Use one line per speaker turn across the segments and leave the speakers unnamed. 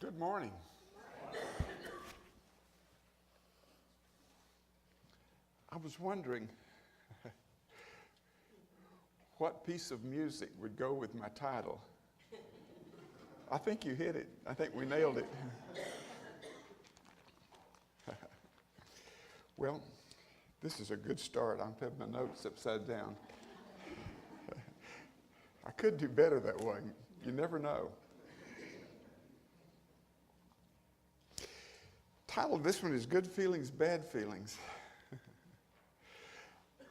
Good morning. I was wondering what piece of music would go with my title. I think you hit it. I think we nailed it. Well, this is a good start. I'm putting my notes upside down. I could do better that way. You never know. Title of this one is Good Feelings, Bad Feelings.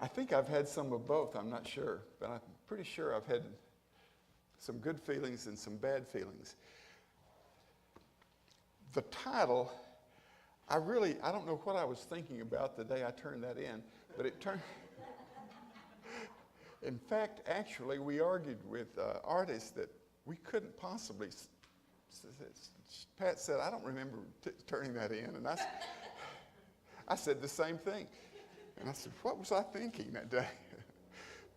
I think I've had some of both. I'm not sure, but I'm pretty sure I've had some good feelings and some bad feelings. The title, I don't know what I was thinking about the day I turned that in, but it turned. In fact, actually, we argued with artists that we couldn't possibly. Pat said, I don't remember turning that in. And I said the same thing. And I said, what was I thinking that day?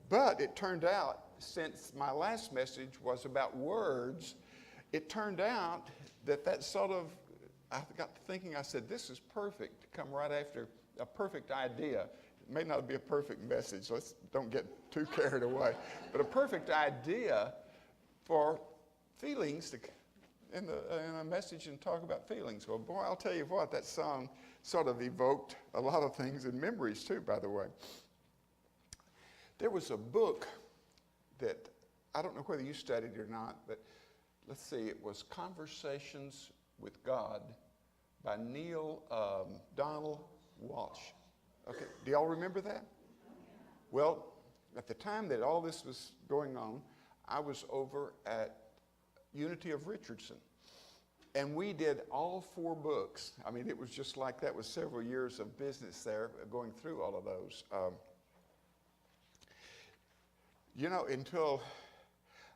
But it turned out, since my last message was about words, it turned out that sort of, I got to thinking, I said, this is perfect to come right after a perfect idea. It may not be a perfect message. Let's don't get too carried away. But a perfect idea for feelings in a message and talk about feelings. Well, boy, I'll tell you what, that song sort of evoked a lot of things and memories too, by the way. There was a book that, I don't know whether you studied it or not, but let's see, it was Conversations with God by Neil Donald Walsh. Okay, do y'all remember that? Well, at the time that all this was going on, I was over at Unity of Richardson. And we did all 4 books. I mean, it was just like that with several years of business there, going through all of those. Until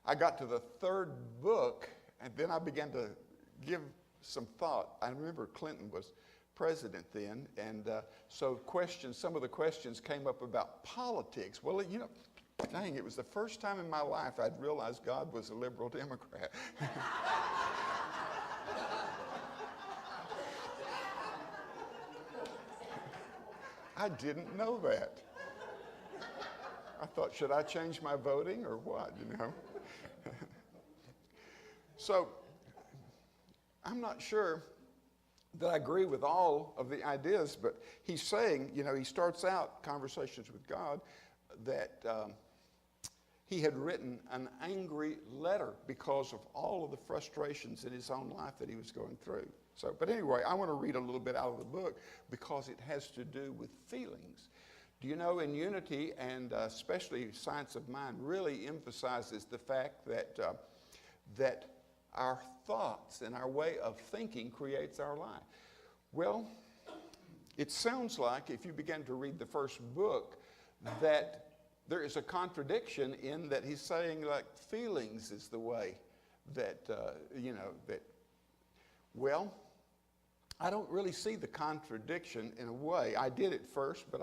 I got to the 3rd book, and then I began to give some thought. I remember Clinton was president then, and so some of the questions came up about politics. Well, dang, it was the first time in my life I'd realized God was a liberal Democrat. I didn't know that. I thought, should I change my voting or what, So, I'm not sure that I agree with all of the ideas, but he's saying, he starts out Conversations with God, that he had written an angry letter because of all of the frustrations in his own life that he was going through. But anyway, I want to read a little bit out of the book because it has to do with feelings. Do you know, in Unity, and especially Science of Mind, really emphasizes the fact that our thoughts and our way of thinking creates our life. Well, it sounds like, if you begin to read the first book, that there is a contradiction in that he's saying, like, feelings is the way well, I don't really see the contradiction in a way. I did it first, but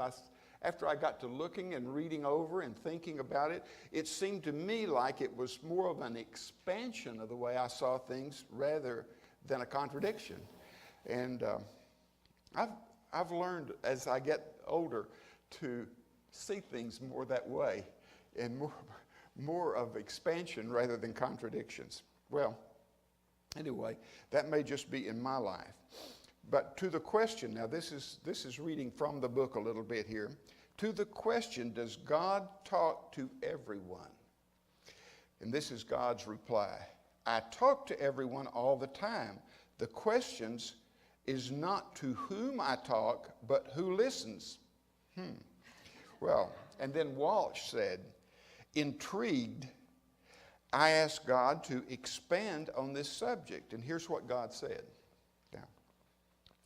after I got to looking and reading over and thinking about it, it seemed to me like it was more of an expansion of the way I saw things rather than a contradiction. And I've learned as I get older to see things more that way and more of expansion rather than contradictions. Well, anyway, that may just be in my life. But to the question, now this is reading from the book a little bit here. To the question, does God talk to everyone? And this is God's reply. I talk to everyone all the time. The question is not to whom I talk, but who listens. Well, and then Walsh said, intrigued, I asked God to expand on this subject. And here's what God said. Now,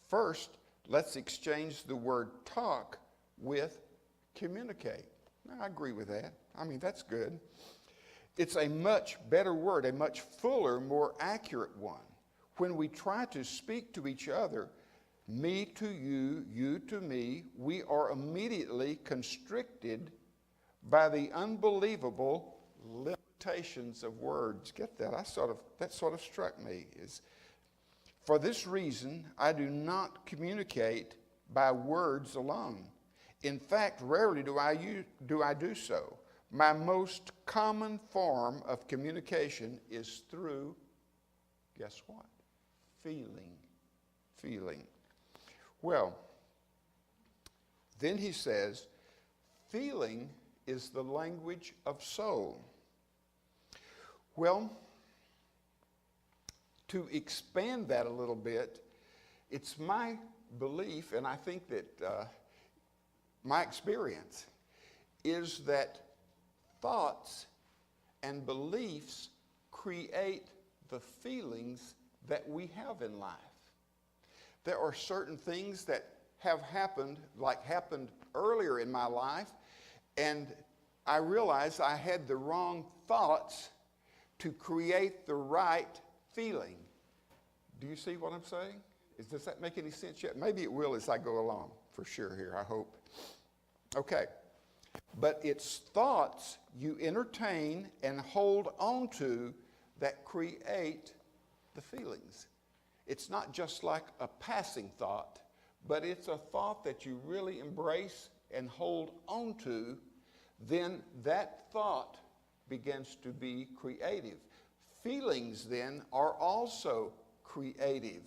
first, let's exchange the word talk with communicate. Now, I agree with that. I mean, that's good. It's a much better word, a much fuller, more accurate one. When we try to speak to each other, me to you, you to me, we are immediately constricted by the unbelievable limitations of words. Get that? That sort of struck me. For this reason, I do not communicate by words alone. In fact, rarely do I do so. My most common form of communication is through, guess what? Feeling. Well, then he says, feeling is the language of soul. Well, to expand that a little bit, it's my belief, and I think that my experience is that thoughts and beliefs create the feelings that we have in life. There are certain things that have happened, like happened earlier in my life, and I realized I had the wrong thoughts to create the right feeling. Do you see what I'm saying? Does that make any sense yet? Maybe it will as I go along, for sure here, I hope. Okay. But it's thoughts you entertain and hold on to that create the feelings. It's not just like a passing thought, but it's a thought that you really embrace and hold on to. Then that thought begins to be creative. Feelings then are also creative.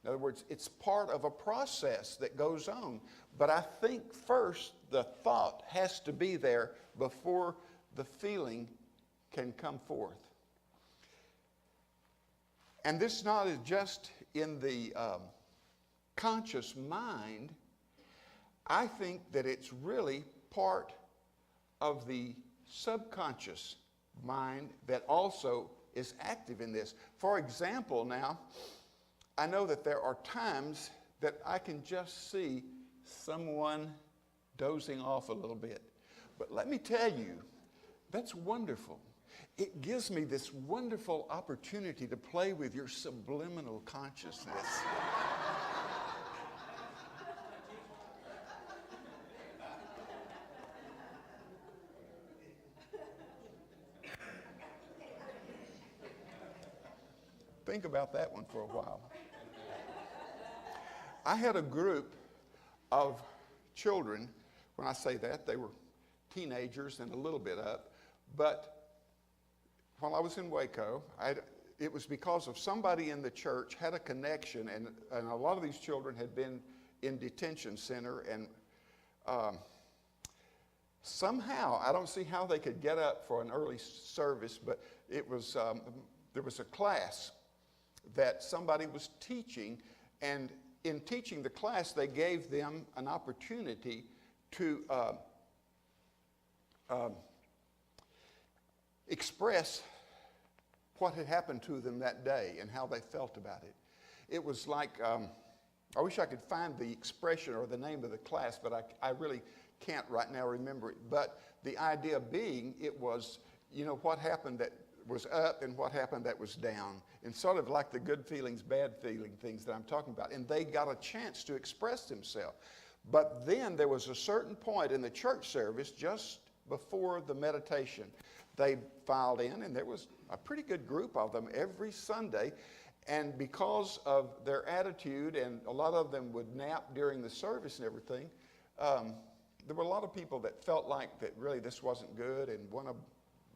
In other words, it's part of a process that goes on. But I think first the thought has to be there before the feeling can come forth. And this is not just in the conscious mind. I think that it's really part of the subconscious mind that also is active in this. For example, now, I know that there are times that I can just see someone dozing off a little bit. But let me tell you, that's wonderful. It gives me this wonderful opportunity to play with your subliminal consciousness. Think about that one for a while. I had a group of children. When I say that, they were teenagers and a little bit up. But while I was in Waco, it was because of somebody in the church had a connection, and a lot of these children had been in detention center, and somehow, I don't see how they could get up for an early service, but it was there was a class that somebody was teaching, and in teaching the class, they gave them an opportunity to express what had happened to them that day and how they felt about it. It was like, I wish I could find the expression or the name of the class, but I really can't right now remember it. But the idea being, it was, what happened that was up and what happened that was down, and sort of like the good feelings, bad feeling things that I'm talking about. And they got a chance to express themselves. But then there was a certain point in the church service just before the meditation. They filed in, and there was a pretty good group of them every Sunday. And because of their attitude, and a lot of them would nap during the service and everything, there were a lot of people that felt like that really this wasn't good, and one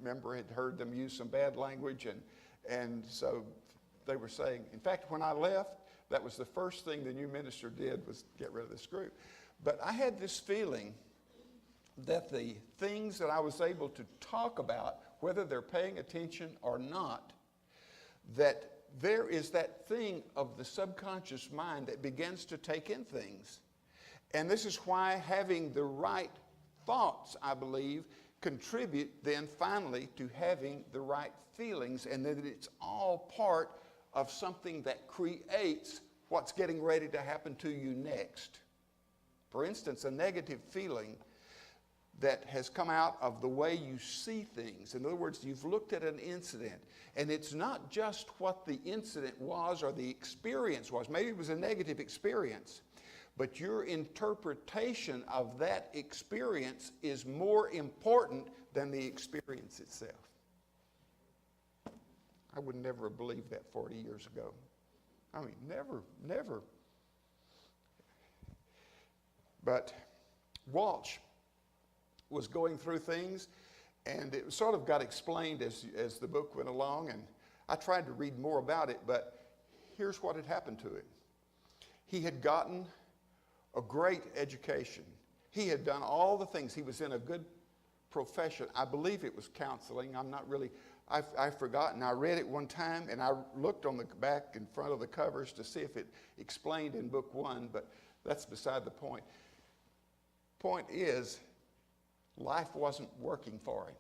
member had heard them use some bad language, and so they were saying, in fact, when I left, that was the first thing the new minister did was get rid of this group. But I had this feeling that the things that I was able to talk about, whether they're paying attention or not, that there is that thing of the subconscious mind that begins to take in things. And this is why having the right thoughts, I believe, contribute then finally to having the right feelings, and that it's all part of something that creates what's getting ready to happen to you next. For instance, a negative feeling that has come out of the way you see things. In other words, you've looked at an incident, and it's not just what the incident was or the experience was. Maybe it was a negative experience, but your interpretation of that experience is more important than the experience itself. I would never have believed that 40 years ago. I mean, never. But Walsh was going through things, and it sort of got explained as the book went along, and I tried to read more about it, but here's what had happened to him. He had gotten a great education. He had done all the things. He was in a good profession. I believe it was counseling. I'm not really, I've forgotten. I read it one time, and I looked on the back in front of the covers to see if it explained in book 1, but that's beside the point. Point is, life wasn't working for him.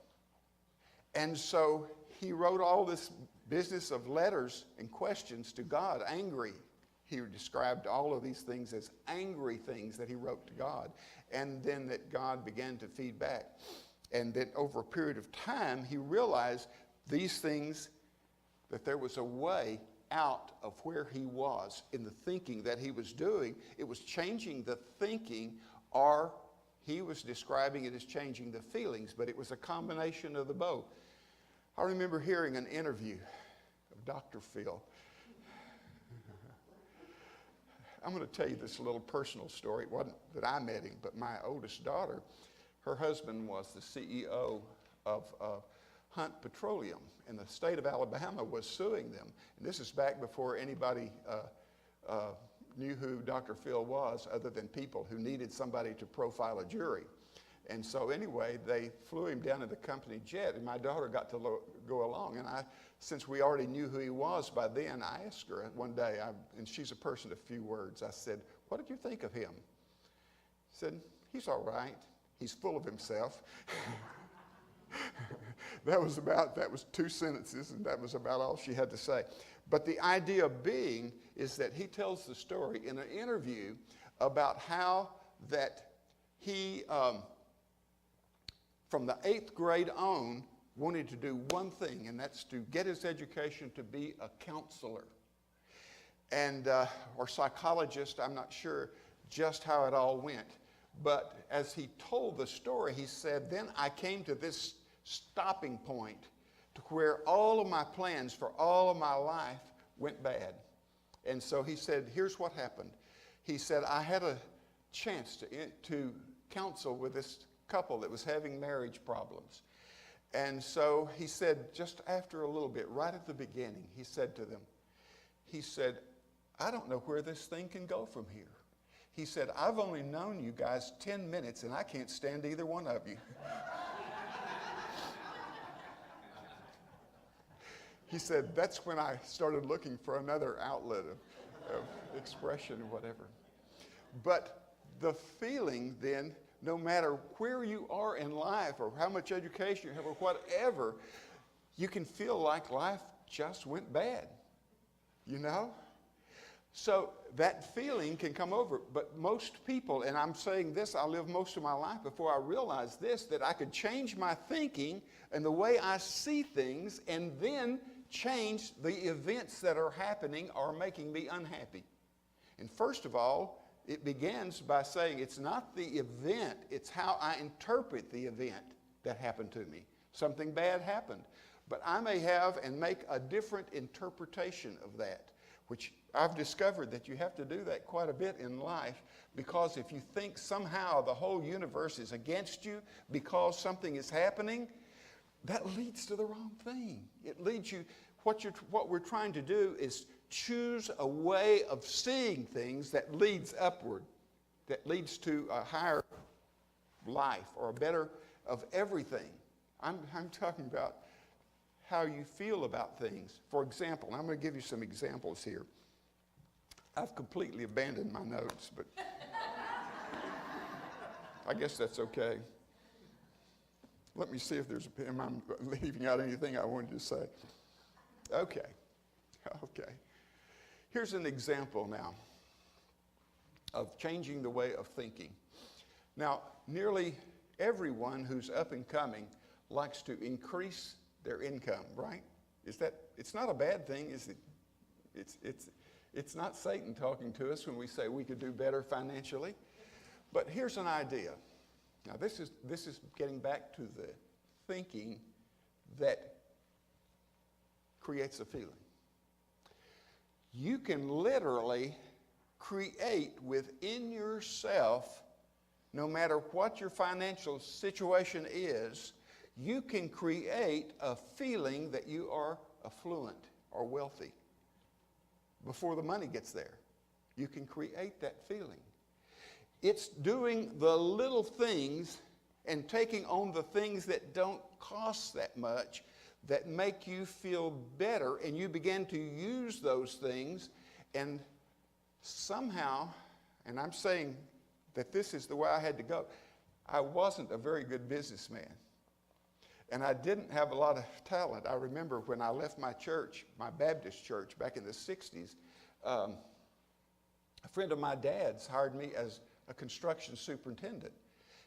And so he wrote all this business of letters and questions to God, angry. He described all of these things as angry things that he wrote to God, and then that God began to feed back. And then over a period of time, he realized these things, that there was a way out of where he was in the thinking that he was doing. It was changing the thinking, or he was describing it as changing the feelings, but it was a combination of the both. I remember hearing an interview of Dr. Phil. I'm going to tell you this little personal story. It wasn't that I met him, but my oldest daughter, her husband was the CEO of Hunt Petroleum, and the state of Alabama was suing them. And this is back before anybody knew who Dr. Phil was, other than people who needed somebody to profile a jury. And so anyway, they flew him down in the company jet, and my daughter got to go along. And since we already knew who he was by then, I asked her one day, and she's a person of few words, I said, "What did you think of him?" She said, "He's all right. He's full of himself." That was 2 sentences, and that was about all she had to say. But the idea being is that he tells the story in an interview about how that he, from the 8th grade on, wanted to do one thing, and that's to get his education to be a counselor and or psychologist. I'm not sure just how it all went. But as he told the story, he said, then I came to this stopping point to where all of my plans for all of my life went bad. And so he said, here's what happened. He said, I had a chance to counsel with this couple that was having marriage problems. And so he said, just after a little bit, right at the beginning, he said to them, he said, I don't know where this thing can go from here. He said, I've only known you guys 10 minutes, and I can't stand either one of you. He said, that's when I started looking for another outlet of expression or whatever. But the feeling then, no matter where you are in life or how much education you have or whatever, you can feel like life just went bad, you know? So that feeling can come over. But most people, and I'm saying this, I lived most of my life before I realized this, that I could change my thinking and the way I see things and then change the events that are happening or making me unhappy. And first of all, it begins by saying it's not the event, it's how I interpret the event that happened to me. Something bad happened. But I may have and make a different interpretation of that, which I've discovered that you have to do that quite a bit in life, because if you think somehow the whole universe is against you because something is happening, that leads to the wrong thing. It leads you, what we're trying to do is choose a way of seeing things that leads upward, that leads to a higher life or a better of everything. I'm talking about how you feel about things. For example, I'm going to give you some examples here. I've completely abandoned my notes, but I guess that's okay. Let me see if am I leaving out anything I wanted to say. Okay. Here's an example now of changing the way of thinking. Now, nearly everyone who's up and coming likes to increase their income, right? It's not a bad thing, is it? It's not Satan talking to us when we say we could do better financially. But here's an idea. Now, this is getting back to the thinking that creates a feeling. you can literally create within yourself, no matter what your financial situation is, you can create a feeling that you are affluent or wealthy before the money gets there. You can create that feeling. It's doing the little things and taking on the things that don't cost that much that make you feel better, and you begin to use those things, and somehow, and I'm saying that this is the way I had to go, I wasn't a very good businessman. And I didn't have a lot of talent. I remember when I left my church, my Baptist church back in the 60s, a friend of my dad's hired me as a construction superintendent.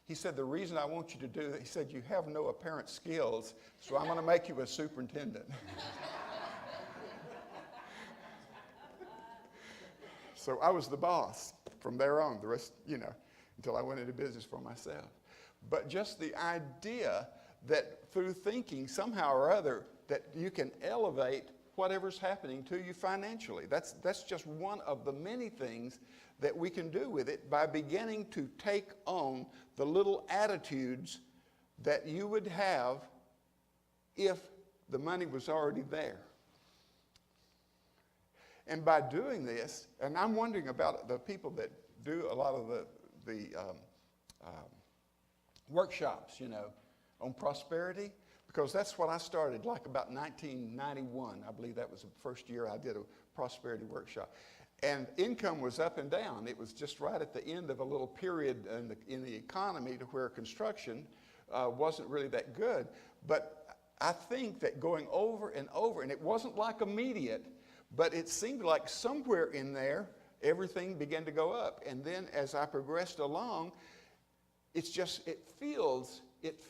He said, the reason I want you to do that, he said, you have no apparent skills, so I'm going to make you a superintendent. So I was the boss from there on, the rest, until I went into business for myself. But just the idea that through thinking somehow or other that you can elevate whatever's happening to you financially. That's just one of the many things that we can do with it by beginning to take on the little attitudes that you would have if the money was already there. And by doing this, and I'm wondering about the people that do a lot of the workshops, on prosperity, because that's what I started, like about 1991. I believe that was the first year I did a prosperity workshop. And income was up and down. It was just right at the end of a little period in the economy to where construction wasn't really that good. But I think that going over and over, and it wasn't like immediate, but it seemed like somewhere in there, everything began to go up. And then as I progressed along, it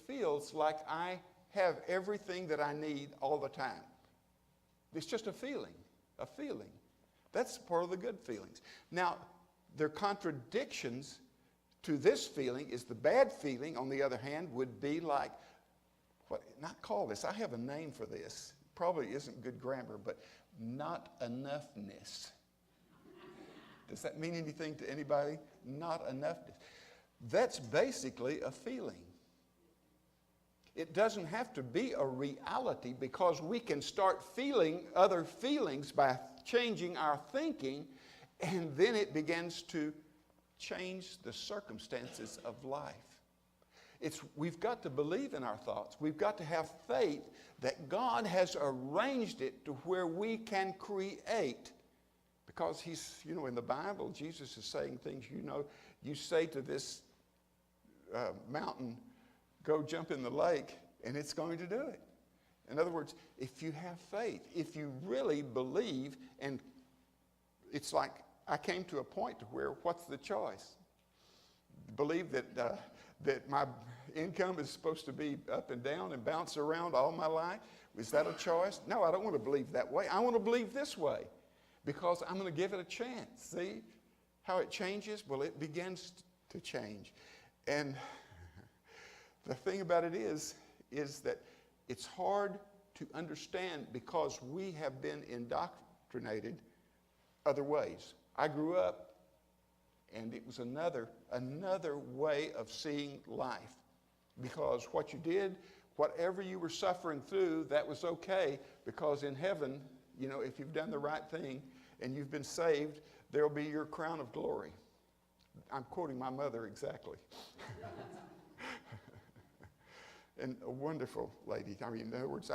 feels like I have everything that I need all the time. It's just a feeling. That's part of the good feelings. Now, there are contradictions to this feeling. Is the bad feeling, on the other hand, would be like, not call this, I have a name for this. Probably isn't good grammar, but not enoughness. Does that mean anything to anybody? Not enoughness. That's basically a feeling. It doesn't have to be a reality, because we can start feeling other feelings by changing our thinking, and then it begins to change the circumstances of life. We've got to believe in our thoughts. We've got to have faith that God has arranged it to where we can create. Because he's, in the Bible, Jesus is saying things, you say to this mountain, go jump in the lake, and it's going to do it. In other words, if you have faith, if you really believe, and it's like I came to a point to where, what's the choice? Believe that my income is supposed to be up and down and bounce around all my life? Is that a choice? No, I don't want to believe that way. I want to believe this way, because I'm going to give it a chance. See how it changes? Well, it begins to change. And the thing about it is that it's hard to understand, because we have been indoctrinated other ways. I grew up, and it was another way of seeing life. Because what you did, whatever you were suffering through, that was okay, because in heaven, if you've done the right thing and you've been saved, there'll be your crown of glory. I'm quoting my mother exactly. And a wonderful lady. In other words,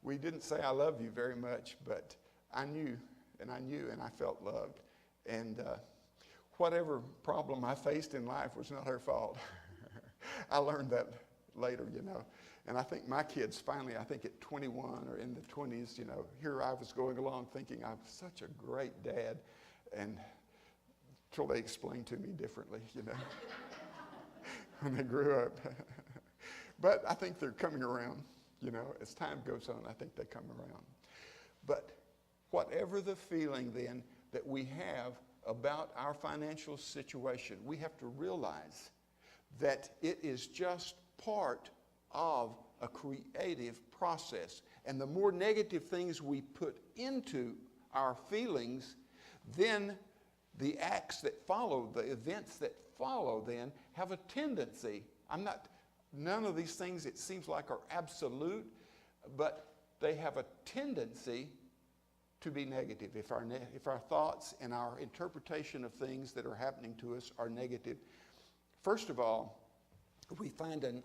we didn't say I love you very much, but I knew, and I felt loved. And whatever problem I faced in life was not her fault. I learned that later, And I think my kids finally, at 21 or in the 20s, here I was going along thinking I'm such a great dad, and until they explained to me differently, when they grew up. But I think they're coming around, as time goes on, I think they come around. But whatever the feeling then that we have about our financial situation, we have to realize that it is just part of a creative process. And the more negative things we put into our feelings, then the acts that follow, the events that follow then have a tendency. None of these things it seems like are absolute, but they have a tendency to be negative. If our thoughts and our interpretation of things that are happening to us are negative, first of all, we find an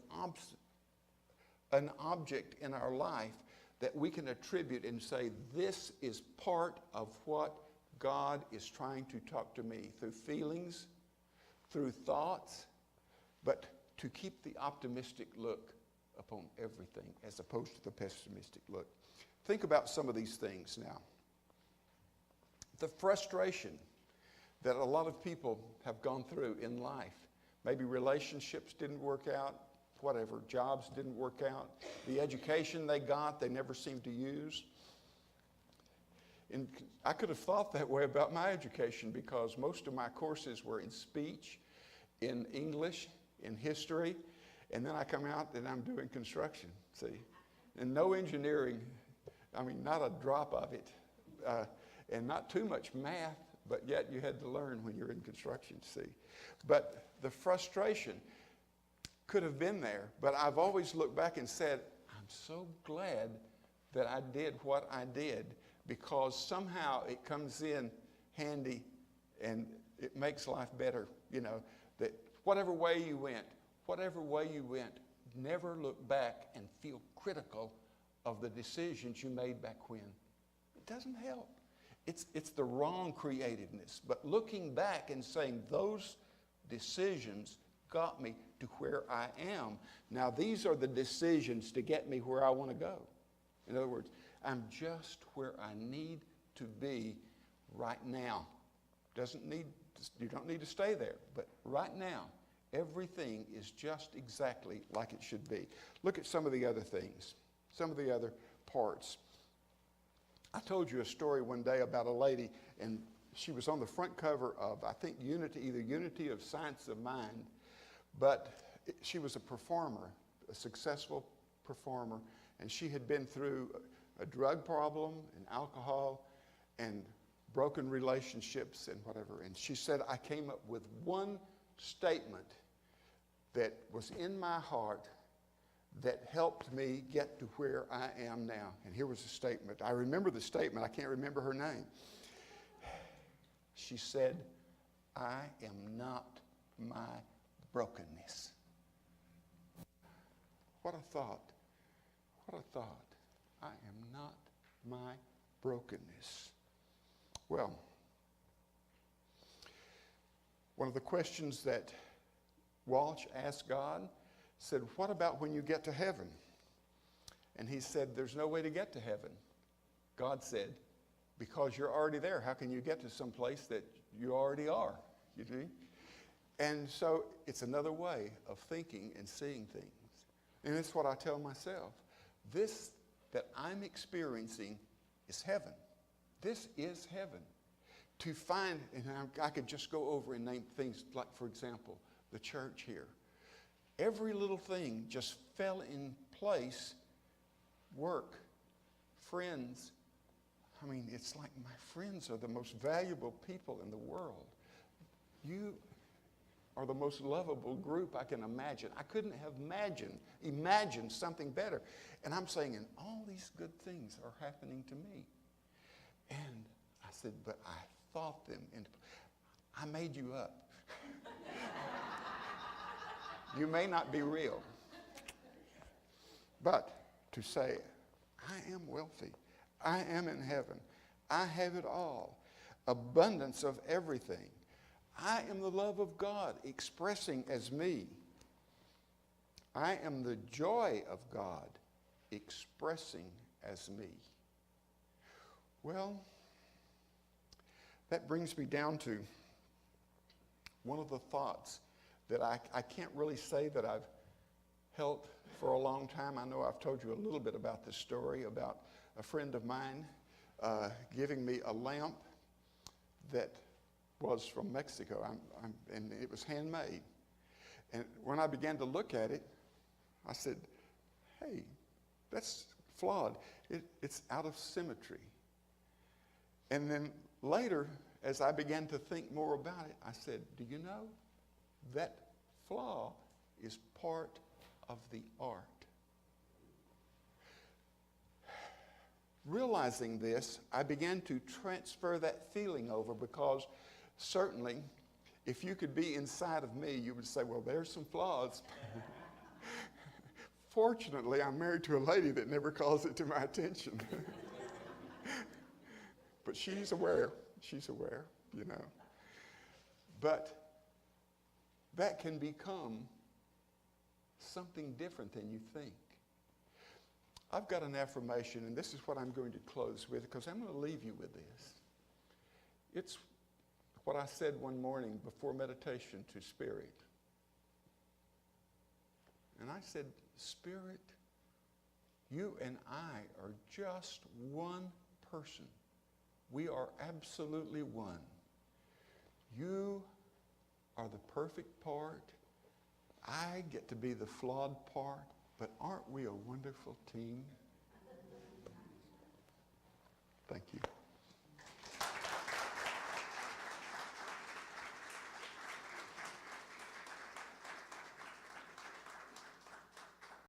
object in our life that we can attribute and say, this is part of what God is trying to talk to me through feelings, through thoughts, but to keep the optimistic look upon everything as opposed to the pessimistic look. Think about some of these things now. The frustration that a lot of people have gone through in life. Maybe relationships didn't work out, whatever, jobs didn't work out. The education they got, they never seemed to use. And I could have thought that way about my education because most of my courses were in speech, in English, in history, and then I come out and I'm doing construction, see? And no engineering, not a drop of it, and not too much math, but yet you had to learn when you're in construction, see? But the frustration could have been there, but I've always looked back and said, I'm so glad that I did what I did, because somehow it comes in handy and it makes life better, that whatever way you went, never look back and feel critical of the decisions you made back when. It doesn't help. It's the wrong creativeness. But looking back and saying those decisions got me to where I am. Now these are the decisions to get me where I want to go. In other words, I'm just where I need to be right now. You don't need to stay there, but right now, everything is just exactly like it should be. Look at some of the other things, some of the other parts. I told you a story one day about a lady, and she was on the front cover of, I think, either Unity of Science of Mind, but she was a performer, a successful performer, and she had been through a drug problem and alcohol and broken relationships and whatever. And she said, I came up with one statement that was in my heart that helped me get to where I am now. And here was the statement. I remember the statement. I can't remember her name. She said, I am not my brokenness. What a thought. What a thought. I am not my brokenness. Well, one of the questions that Walsh asked God said, what about when you get to heaven? And he said, there's no way to get to heaven. God said, because you're already there. How can you get to some place that you already are? You see? And so it's another way of thinking and seeing things. And it's what I tell myself. This that I'm experiencing is heaven. This is heaven. To find, and I could just go over and name things like, for example, the church here. Every little thing just fell in place. Work, friends. It's like my friends are the most valuable people in the world. You are the most lovable group I can imagine. I couldn't have imagined something better. And I'm saying, and all these good things are happening to me. And I said, but I thought them into, I made you up. You may not be real. But to say, I am wealthy. I am in heaven. I have it all. Abundance of everything. I am the love of God expressing as me. I am the joy of God expressing as me. Well, that brings me down to one of the thoughts that I can't really say that I've held for a long time. I know I've told you a little bit about this story about a friend of mine giving me a lamp that was from Mexico, and it was handmade. And when I began to look at it, I said, hey, that's flawed. It's out of symmetry. And then later, as I began to think more about it, I said, do you know that flaw is part of the art? Realizing this, I began to transfer that feeling over, because certainly if you could be inside of me, you would say, well, there's some flaws. Fortunately, I'm married to a lady that never calls it to my attention. But she's aware, you know. But that can become something different than you think. I've got an affirmation, and this is what I'm going to close with, because I'm going to leave you with this. It's what I said one morning before meditation to Spirit. And I said, Spirit, you and I are just one person. We are absolutely one. You are the perfect part. I get to be the flawed part. But aren't we a wonderful team? Thank you.